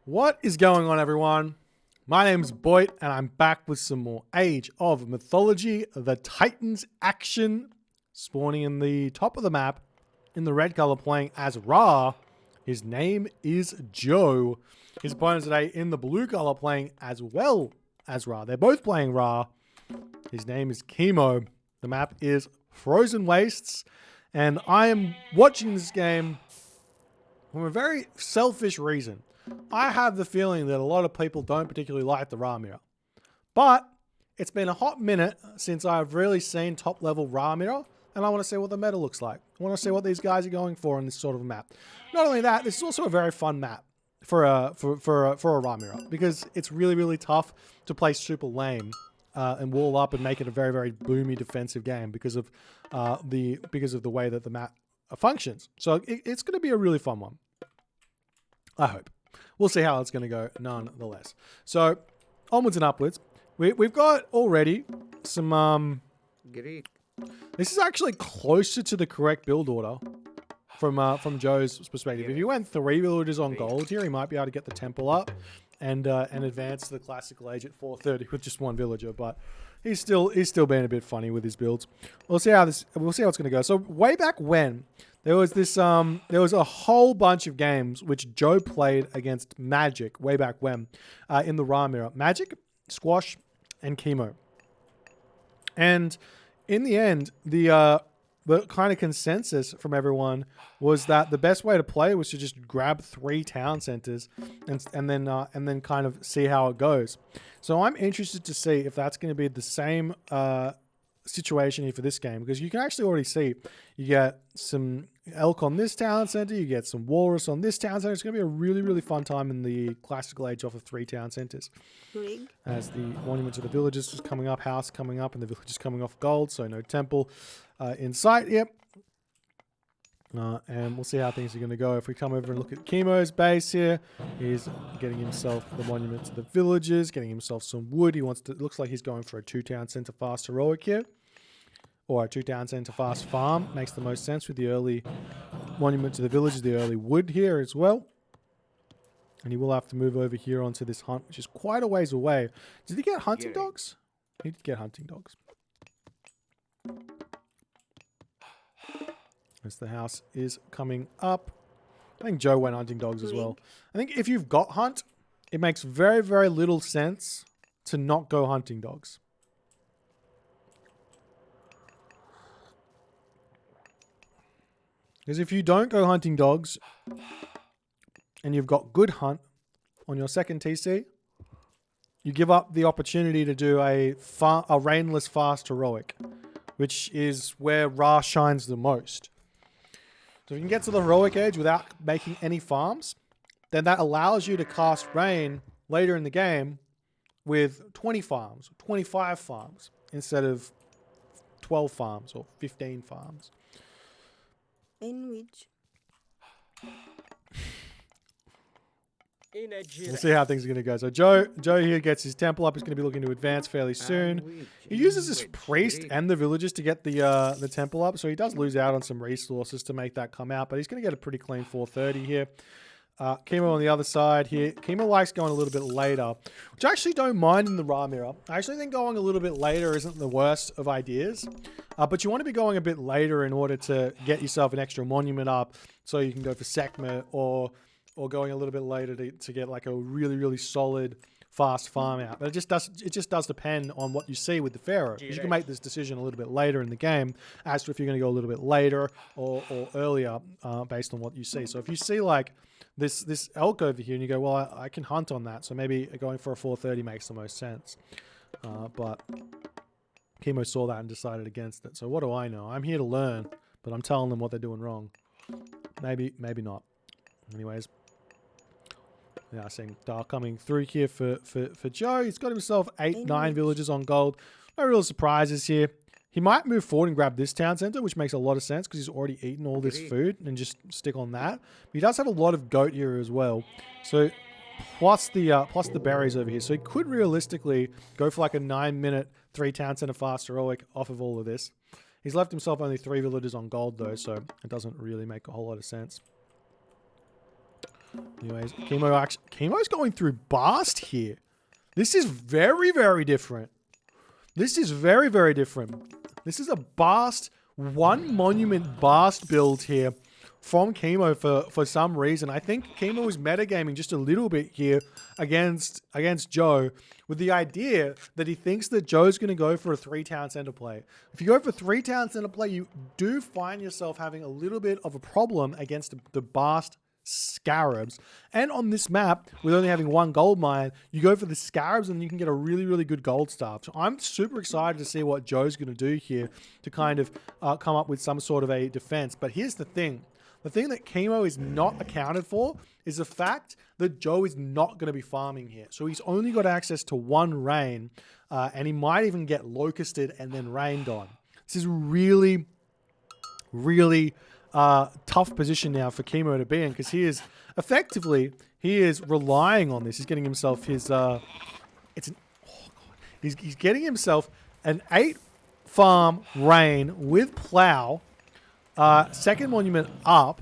What is going on, everyone? My name's Boit, and I'm back with some more Age of Mythology, the Titans action, spawning in the top of the map, in the red color, playing as Ra. His name is Joe. His opponent today in the blue color, playing as well as Ra. They're both playing Ra. His name is Kimo. The map is Frozen Wastes, and I am watching this game from a very selfish reason. I have the feeling that a lot of people don't particularly like the Ra mirror. But it's been a hot minute since I've really seen top level Ra mirror, and I want to see what the meta looks like. I want to see what these guys are going for in this sort of map. Not only that, this is also a very fun map for a Ra mirror, because it's really, really tough to play super lame and wall up and make it a very, very boomy defensive game because of the way that the map functions. So it's going to be a really fun one. I hope. We'll see how it's going to go nonetheless. So, onwards and upwards. We've got already some... Greek. This is actually closer to the correct build order from Joe's perspective. If you went 3 villagers on gold here, he might be able to get the temple up and advance to the classical age at 430 with just 1 villager. But he's still being a bit funny with his builds. We'll see how it's going to go. So way back when, there was a whole bunch of games which Joe played against Magic way back when in the Ra mirror. Magic, Squash, and Kimo. And in the end, the kind of consensus from everyone was that the best way to play was to just grab 3 town centers and then kind of see how it goes. So I'm interested to see if that's going to be the same situation here for this game, because you can actually already see you get some elk on this town center, you get some walrus on this town center. It's going to be a really, really fun time in the classical age off of 3 town centers. As the monument to the villages is coming up, house coming up, and the village is coming off gold, so no temple in sight here. And we'll see how things are going to go. If we come over and look at Kimo's base here, he's getting himself the monument to the villages, getting himself some wood. He wants to, it looks like he's going for a 2 town center fast heroic here. Or a 2 town center fast farm. Makes the most sense with the early monument to the villages, the early wood here as well. And he will have to move over here onto this hunt, which is quite a ways away. Did he get hunting dogs? He did get hunting dogs. As the house is coming up. I think Joe went hunting dogs as well. I think if you've got hunt, it makes very, very little sense to not go hunting dogs. Because if you don't go hunting dogs and you've got good hunt on your second TC, you give up the opportunity to do a rainless fast heroic, which is where Ra shines the most. So if you can get to the heroic age without making any farms, then that allows you to cast rain later in the game with 20 farms, 25 farms, instead of 12 farms or 15 farms. In which? We'll see how things are going to go. So Joe here gets his temple up. He's going to be looking to advance fairly soon. He uses his priest and the villagers to get the temple up, so he does lose out on some resources to make that come out, but he's going to get a pretty clean 430 here. Kimo on the other side here. Kimo likes going a little bit later, which I actually don't mind in the Ra mirror. I actually think going a little bit later isn't the worst of ideas, but you want to be going a bit later in order to get yourself an extra monument up, so you can go for Sehkmet or going a little bit later to get like a really, really solid fast farm out. But it just does depend on what you see with the Pharaoh. You can make this decision a little bit later in the game as to if you're going to go a little bit later or earlier based on what you see. So if you see like this elk over here and you go, well, I can hunt on that, so maybe going for a 430 makes the most sense. But Kimo saw that and decided against it. So what do I know? I'm here to learn, but I'm telling them what they're doing wrong. Maybe not. Anyways. Yeah, seeing Dark coming through here for Joe. He's got himself 9 villagers on gold. No real surprises here. He might move forward and grab this town center, which makes a lot of sense because he's already eaten all this food and just stick on that. But he does have a lot of goat here as well. So plus the berries over here. So he could realistically go for like a 9-minute 3 town center fast heroic off of all of this. He's left himself only 3 villagers on gold though, so it doesn't really make a whole lot of sense. Anyways, Kimo's going through Bast here. This is very, very different. This is very, very different. This is a Bast, one monument Bast build here from Kimo for some reason. I think Kimo is metagaming just a little bit here against Joe with the idea that he thinks that Joe's going to go for a 3-town center play. If you go for 3-town center play, you do find yourself having a little bit of a problem against the Bast Scarabs. And on this map, with only having one gold mine, you go for the Scarabs and you can get a really, really good gold staff. So I'm super excited to see what Joe's going to do here to kind of come up with some sort of a defense. But here's the thing. The thing that Kimo is not accounted for is the fact that Joe is not going to be farming here. So he's only got access to one rain, and he might even get locusted and then rained on. This is really, really tough position now for Kimo to be in, because he is relying on this. He's getting himself his he's getting himself an 8-farm rain with plow. Second monument up.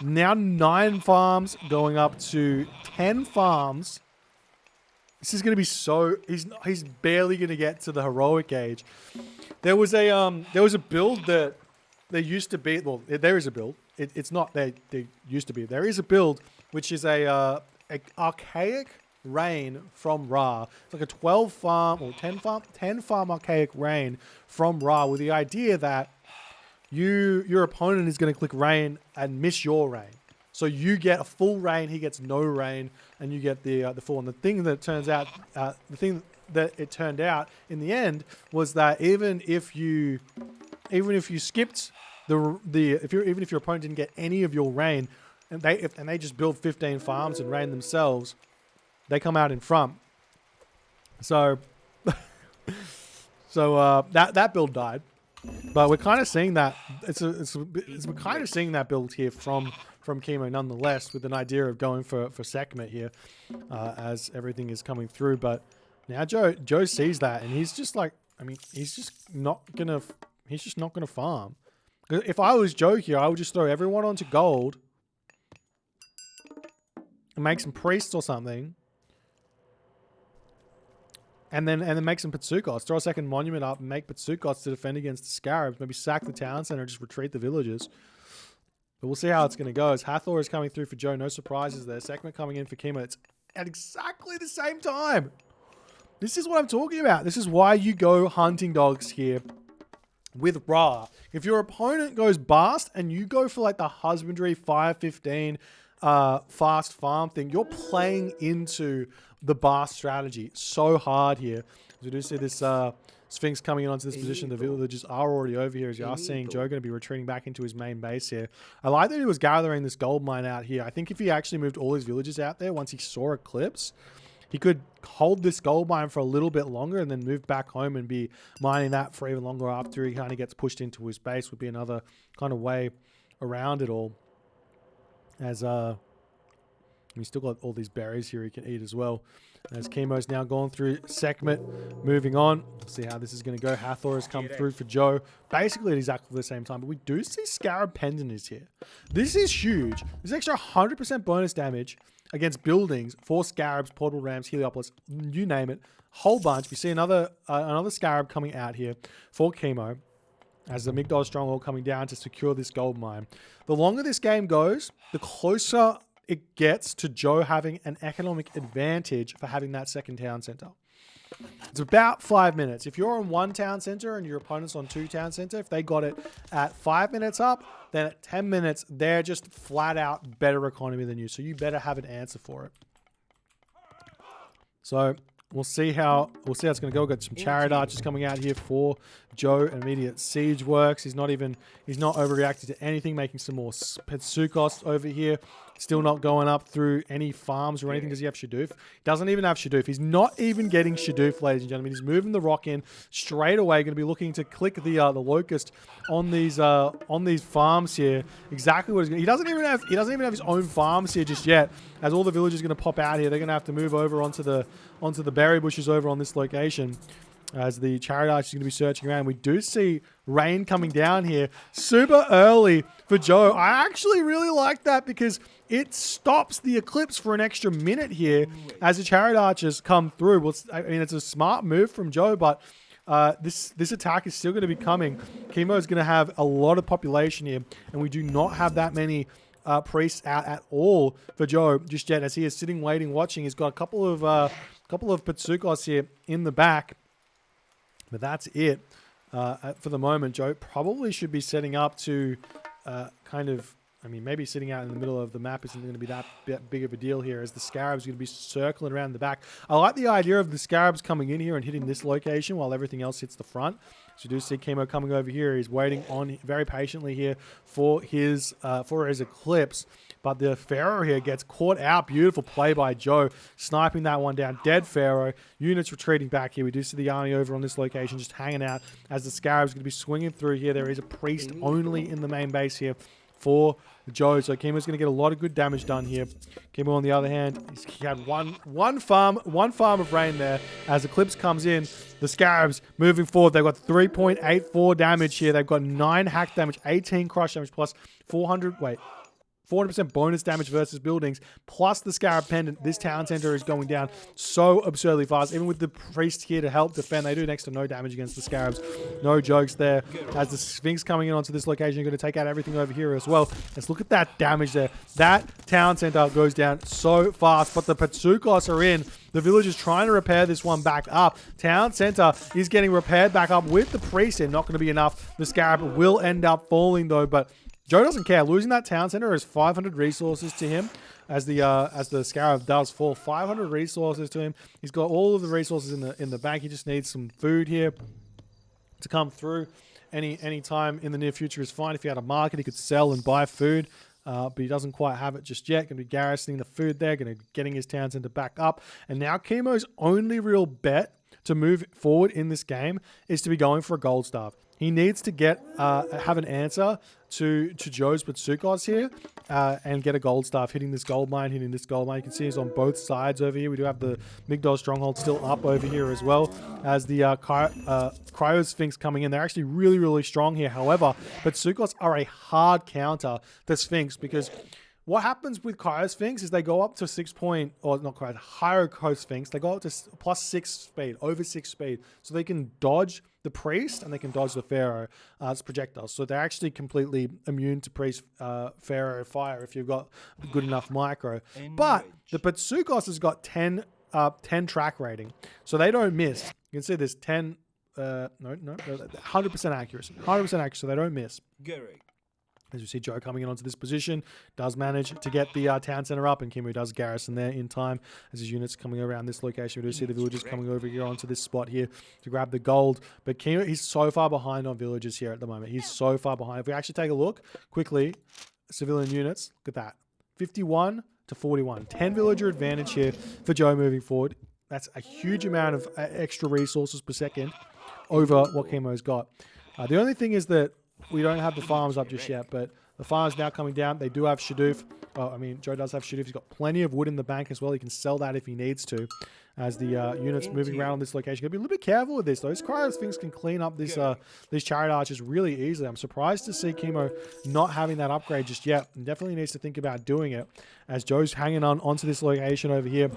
Now 9 farms going up to 10 farms. This is going to be so... He's barely going to get to the heroic age. There was a build that there used to be... Well, there is a build. It's not there used to be. There is a build which is a archaic rain from Ra. It's like a 12 farm or 10 farm archaic rain from Ra, with the idea that your opponent is going to click rain and miss your rain. So you get a full rain, he gets no rain, and you get the full. And the thing that it turned out in the end was that even if you skipped even if your opponent didn't get any of your rain, and they just build 15 farms and rain themselves, they come out in front. So that build died. But we're kind of seeing that we're kind of seeing that build here from Kimo nonetheless, with an idea of going for Sehkmet here as everything is coming through. But now Joe sees that, and he's just like, I mean, he's just not gonna farm. If I was Joe here, I would just throw everyone onto gold and make some priests or something. And then make some Patsukots. Throw a second monument up and make Patsukots to defend against the Scarabs. Maybe sack the town center and just retreat the villages. But we'll see how it's going to go. As Hathor is coming through for Joe. No surprises there. Sehkmet coming in for Kimo. It's at exactly the same time. This is what I'm talking about. This is why you go hunting dogs here with Ra. If your opponent goes Bast and you go for like the husbandry 5-15 fast farm thing, you're playing into the Bast strategy so hard here. We do see this Sphinx coming in onto this position. The villagers are already over here, as you are seeing Joe going to be retreating back into his main base here. I like that he was gathering this gold mine out here. I think if he actually moved all his villagers out there once he saw Eclipse, he could hold this gold mine for a little bit longer and then move back home and be mining that for even longer after he kind of gets pushed into his base. Would be another kind of way around it all. As we still got all these berries here he can eat as well. As Kimo's now gone through Sehkmet, moving on. See how this is going to go. Hathor has come through for Joe, basically at exactly the same time. But we do see Scarab Pendant is here. This is huge. This extra 100% bonus damage against buildings for Scarabs, Portal Rams, Heliopolis, you name it. Whole bunch. We see another Scarab coming out here for Kimo, as the Migdol Stronghold coming down to secure this gold mine. The longer this game goes, the closer it gets to Joe having an economic advantage for having that second town center. It's about 5 minutes. If you're on 1 town center and your opponent's on 2 town center, if they got it at 5 minutes up, then at 10 minutes, they're just flat out better economy than you. So you better have an answer for it. So we'll see how it's going to go. We've got some chariot archers coming out here for Joe. Immediate siege works. He's not overreacting to anything, making some more Petsukos over here. Still not going up through any farms or anything. Does he have Shadoof? Doesn't even have Shadoof. He's not even getting Shadoof, ladies and gentlemen. He's moving the rock in straight away. Going to be looking to click the locust on these farms here. Exactly what he's going. He doesn't even have his own farms here just yet. As all the villagers are going to pop out here, they're going to have to move over onto the berry bushes over on this location. As the chariot archer is going to be searching around. We do see rain coming down here super early for Joe. I actually really like that, because it stops the Eclipse for an extra minute here as the Chariot Archers come through. Well, I mean, it's a smart move from Joe, but this attack is still going to be coming. Kimo is going to have a lot of population here, and we do not have that many priests out at all for Joe just yet, as he is sitting, waiting, watching. He's got a couple of Patsukos here in the back, but that's it for the moment. Joe probably should be setting up to kind of, I mean, maybe sitting out in the middle of the map isn't going to be that big of a deal here, as the Scarabs are going to be circling around the back. I like the idea of the Scarabs coming in here and hitting this location while everything else hits the front. So you do see Kimo coming over here. He's waiting on very patiently here for his Eclipse. But the Pharaoh here gets caught out. Beautiful play by Joe, sniping that one down. Dead Pharaoh. Units retreating back here. We do see the army over on this location just hanging out as the Scarab's going to be swinging through here. There is a priest only in the main base here for Joe. So Kimo's going to get a lot of good damage done here. Kimo, on the other hand, he had one farm of rain there. As Eclipse comes in, the Scarabs moving forward. They've got 3.84 damage here. They've got 9 hack damage, 18 crush damage, plus 400% bonus damage versus buildings, plus the Scarab Pendant. This town center is going down so absurdly fast. Even with the priest here to help defend, they do next to no damage against the Scarabs. No jokes there. As the Sphinx coming in onto this location, you're going to take out everything over here as well. Let's look at that damage there. That town center goes down so fast, but the Patsukos are in. The village is trying to repair this one back up. Town center is getting repaired back up with the priest here. Not going to be enough. The Scarab will end up falling though, but Joe doesn't care. Losing that town center is 500 resources to him, as the Scarab does fall. 500 resources to him. He's got all of the resources in the bank. He just needs some food here to come through. Any time in the near future is fine. If he had a market, he could sell and buy food. But he doesn't quite have it just yet. Going to be garrisoning the food there. Going to be getting his town center back up. And now Kimo's only real bet to move forward in this game is to be going for a gold staff. He needs to have an answer to Joe's Patsukos here and get a gold staff, hitting this gold mine. You can see he's on both sides over here. We do have the Migdol Stronghold still up over here as well, as the Cryo Sphinx coming in. They're actually really, really strong here. However, Patsukos are a hard counter to Sphinx, because what happens with Cryo Sphinx is they go up to higher Cryo Sphinx. They go up to plus 6 speed, over 6 speed. So they can dodge the priest and they can dodge the Pharaoh as projectiles. So they're actually completely immune to priest, Pharaoh fire if you've got good enough micro. But the Patsukos has got 10 track rating. So they don't miss. You can see this 10, 100% accuracy. 100% accuracy, so they don't miss. As you see Joe coming in onto this position, does manage to get the town center up, and Kimo does garrison there in time as his units coming around this location. We do see the villagers coming over here onto this spot here to grab the gold. But Kimo, he's so far behind on villagers here at the moment. He's so far behind. If we actually take a look quickly, civilian units, look at that. 51 to 41. 10 villager advantage here for Joe moving forward. That's a huge amount of extra resources per second over what Kimo's got. The only thing is that we don't have the farms up just yet, but the farms now coming down. They do have Shadoof. Joe does have Shadoof. He's got plenty of wood in the bank as well. He can sell that if he needs to. As the units moving around on this location, gotta be a little bit careful with this. Those Cryo Sphinx can clean up these Chariot Archers really easily. I'm surprised to see Kimo not having that upgrade just yet. And definitely needs to think about doing it. As Joe's hanging onto this location over here.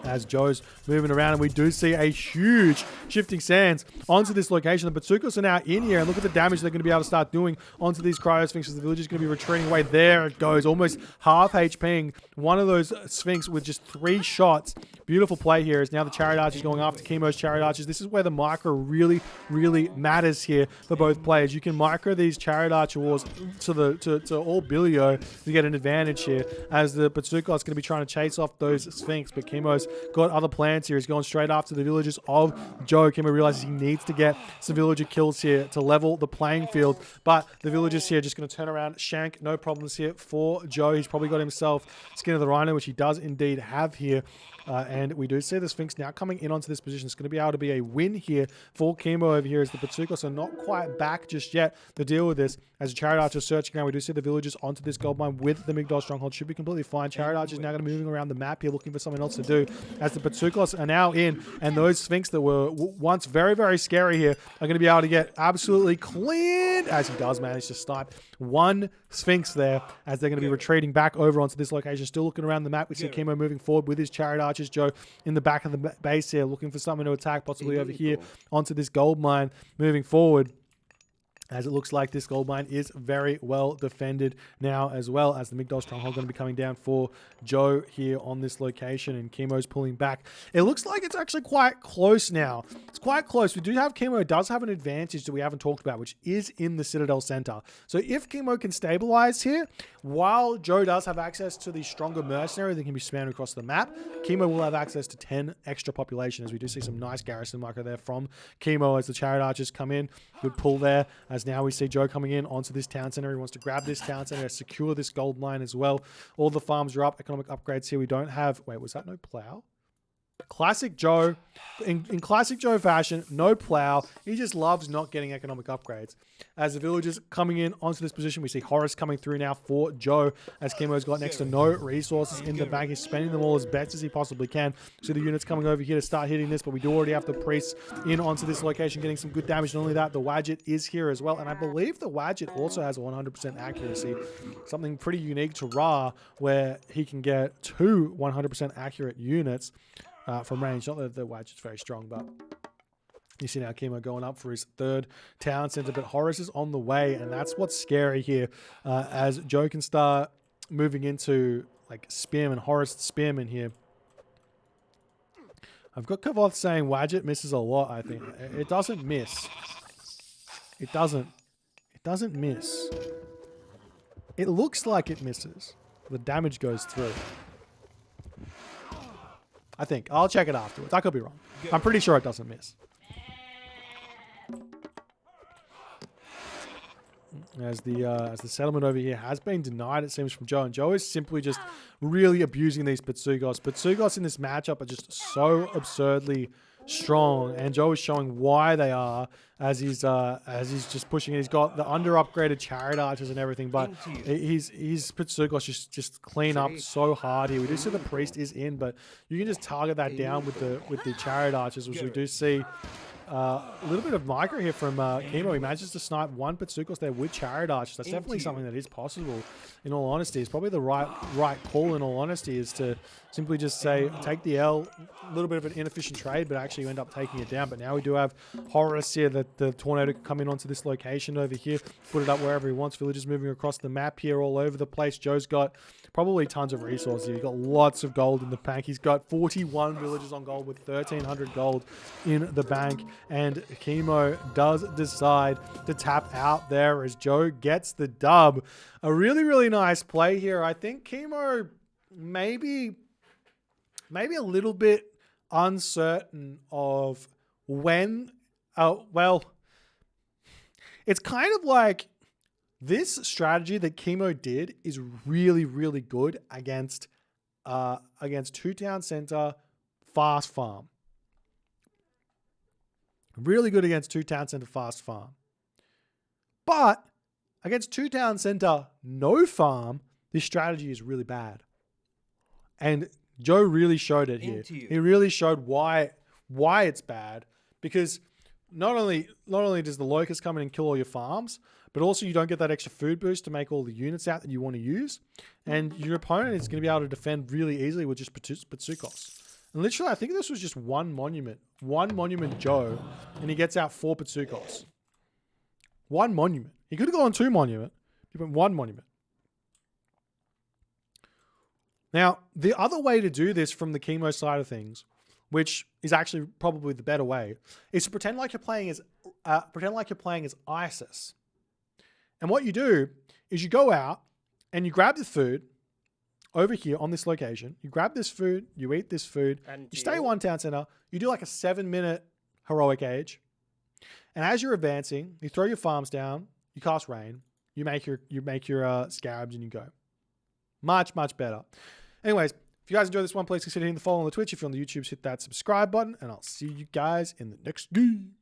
As Joe's moving around, and we do see a huge shifting sands onto this location. The Patsukos are now in here, and look at the damage they're going to be able to start doing onto these Cryo Sphinxes. The village is going to be retreating away. There it goes, almost half HPing one of those Sphinx with just 3 shots. Beautiful play here, as now the Chariot Archers going after Kimo's Chariot Archers. This is where the micro really, really matters here for both players. You can micro these Chariot Archer wars to all Billio to get an advantage here, as the Patsukos is going to be trying to chase off those Sphinx, but Kimo's got other plans here. He's going straight after the villagers of Joe. Kimo realizes he needs to get some villager kills here to level the playing field, but the villagers here are just going to turn around, shank, no problems here for Joe. He's probably got himself Skin of the Rhino, which he does indeed have here. And we do see the Sphinx now coming in onto this position. It's going to be able to be a win here for Kimo over here, as the Patsukos are not quite back just yet to deal with this. As the Chariot Archer is searching around, we do see the villagers onto this gold mine with the Migdol Stronghold. Should be completely fine. Chariot Archer is now going to be moving around the map here, looking for something else to do. as the Patsukos are now in, and those Sphinx that were once very, very scary here are going to be able to get absolutely cleaned, as he does manage to snipe one Sphinx there, as they're going to be retreating back over onto this location. Still looking around the map. We see Kimo moving forward with his Chariot Archers. Joe in the back of the base here, looking for something to attack, possibly over here onto this gold mine, moving forward, as it looks like this gold mine is very well defended now, as well as the Migdol Stronghold going to be coming down for Joe here on this location, and Kimo's pulling back. It looks like it's actually quite close now. It's quite close. We do have Kimo does have an advantage that we haven't talked about, which is in the Citadel Center. So if Kimo can stabilize here, while Joe does have access to the stronger mercenary that can be spanned across the map, Kimo will have access to 10 extra population, as we do see some nice garrison marker there from Kimo as the Chariot Archers come in. Good pull there, as now we see Joe coming in onto this town center. He wants to grab this town center, secure this gold mine as well. All the farms are up. Economic upgrades here. We don't have... Wait, was that no plow? Classic Joe. In classic Joe fashion, no plow. He just loves not getting economic upgrades. As the villagers coming in onto this position, we see Horus coming through now for Joe, as Kimo's got next to no resources in the bank. He's spending them all as best as he possibly can. So the units coming over here to start hitting this, but we do already have the priests in onto this location, getting some good damage. Not only that, the Wadjet is here as well, and I believe the Wadjet also has 100% accuracy. Something pretty unique to Ra, where he can get 2 100% accurate units from range. Not that the Wadget's very strong, but you see now Kimo going up for his third town center, but Horus is on the way, and that's what's scary here, as Joe can start moving into like Spearman, Horus Spearman here. I've got Kavoth saying Wadjet misses a lot, I think. It doesn't miss. It doesn't miss. It looks like it misses. The damage goes through. I think. I'll check it afterwards. I could be wrong. I'm pretty sure it doesn't miss. As the settlement over here has been denied, it seems, from Joe. And Joe is simply just really abusing these Patsugos. Patsugos in this matchup are just so absurdly strong, and Joe is showing why they are, as he's just pushing it. He's got the under upgraded Chariot Archers and everything, but his Patsugos just clean up so hard here. We do see the priest is in, but you can just target that down with the Chariot Archers, which we do see. A little bit of micro here from Kimo. He manages to snipe one Patsukos there with Chariot Archers. That's definitely something that is possible, in all honesty. It's probably the right call, in all honesty, is to simply just say, take the L. A little bit of an inefficient trade, but actually you end up taking it down. But now we do have Horus here, that the Tornado can come in onto this location over here, put it up wherever he wants. Villagers moving across the map here all over the place. Joe's got probably tons of resources here. He's got lots of gold in the bank. He's got 41 villagers on gold with 1,300 gold in the bank. And Kimo does decide to tap out there as Joe gets the dub. A really, really nice play here. I think Kimo maybe a little bit uncertain of when... well, it's kind of like this strategy that Kimo did is really, really good against 2 town center fast farm. Really good against 2 town center fast farm. But against 2 town center no farm, this strategy is really bad. And Joe really showed it here. He really showed why it's bad, because not only does the locust come in and kill all your farms, but also you don't get that extra food boost to make all the units out that you want to use. And your opponent is going to be able to defend really easily with just Patsukos. And literally, I think this was just one monument Joe, and he gets out 4 Patsukos. 1 monument. He could have gone 2 monument. He went 1 monument. Now, the other way to do this from the Kimo side of things, which is actually probably the better way, is to pretend like you're playing as Isis. And what you do is you go out and you grab the food over here on this location. You grab this food, you eat this food, and you stay 1 town center. You do like a 7-minute heroic age, and as you're advancing, you throw your farms down, you cast rain, you make your scarabs, and you go. Much better. Anyways, if you guys enjoyed this one, please consider hitting the follow on the Twitch. If you're on the YouTube, hit that subscribe button, and I'll see you guys in the next game.